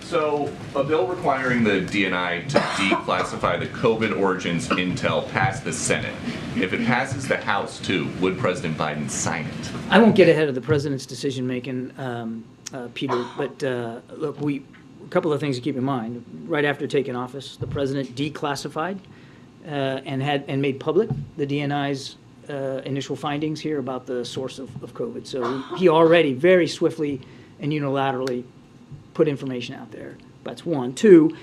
So, a bill requiring the DNI to declassify the COVID origins intel passed the Senate. If it passes the House too, would President Biden sign it? I won't get ahead of the president's decision-making, Peter, but look, a couple of things to keep in mind. Right after taking office, the president declassified and made public the DNI's initial findings here about the source of COVID. So he already very swiftly and unilaterally put information out there. That's one. Two,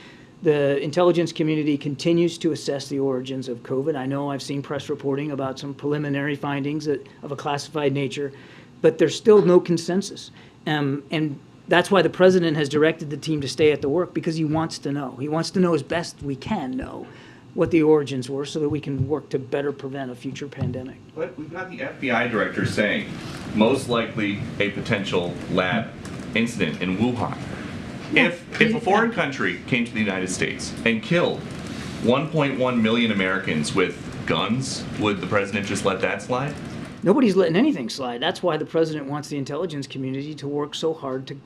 the intelligence community continues to assess the origins of COVID. I know I've seen press reporting about some preliminary findings of a classified nature, but there's still no consensus. And that's why the president has directed the team to stay at the work, because he wants to know. He wants to know as best we can know what the origins were so that we can work to better prevent a future pandemic. But we've got the FBI director saying most likely a potential lab incident in Wuhan. If a foreign country came to the United States and killed 1.1 million Americans with guns, would the president just let that slide? Nobody's letting anything slide. That's why the president wants the intelligence community to work so hard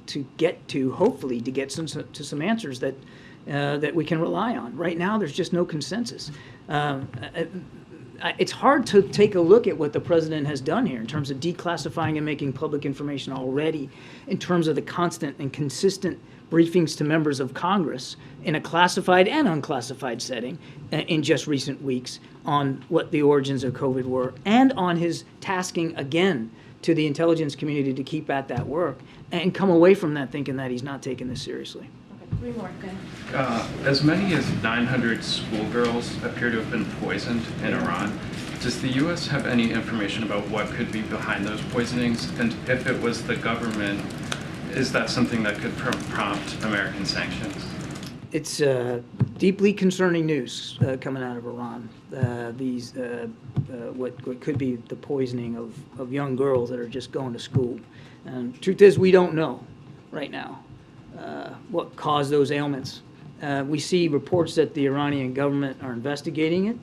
hopefully to get some answers that we can rely on. Right now, there's just no consensus. It's hard to take a look at what the president has done here in terms of declassifying and making public information already, in terms of the constant and consistent briefings to members of Congress in a classified and unclassified setting in just recent weeks on what the origins of COVID were, and on his tasking again to the intelligence community to keep at that work and come away from that thinking that he's not taking this seriously. Okay, three more, go ahead. As many as 900 schoolgirls appear to have been poisoned in Iran. Does the U.S. have any information about what could be behind those poisonings? And if it was the government, is that something that could prompt American sanctions? It's deeply concerning news coming out of Iran. What could be the poisoning of young girls that are just going to school. And truth is, we don't know right now what caused those ailments. We see reports that the Iranian government are investigating it.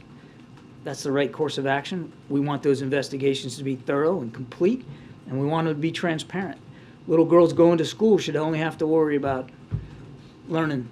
That's the right course of action. We want those investigations to be thorough and complete, and we want them to be transparent. Little girls going to school should only have to worry about learning.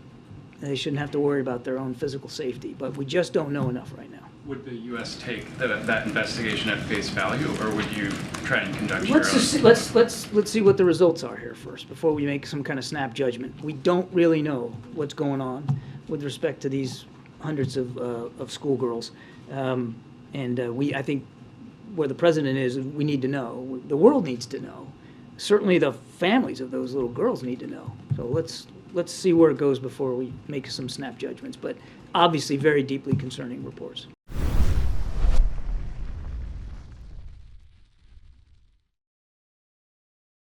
They shouldn't have to worry about their own physical safety, but we just don't know enough right now. Would the U.S. take that investigation at face value, or would you try and conduct your Let's see what the results are here first before we make some kind of snap judgment. We don't really know what's going on with respect to these hundreds of schoolgirls, I think where the president is, we need to know. The world needs to know. Certainly, the families of those little girls need to know. So let's see where it goes before we make some snap judgments. But obviously, very deeply concerning reports.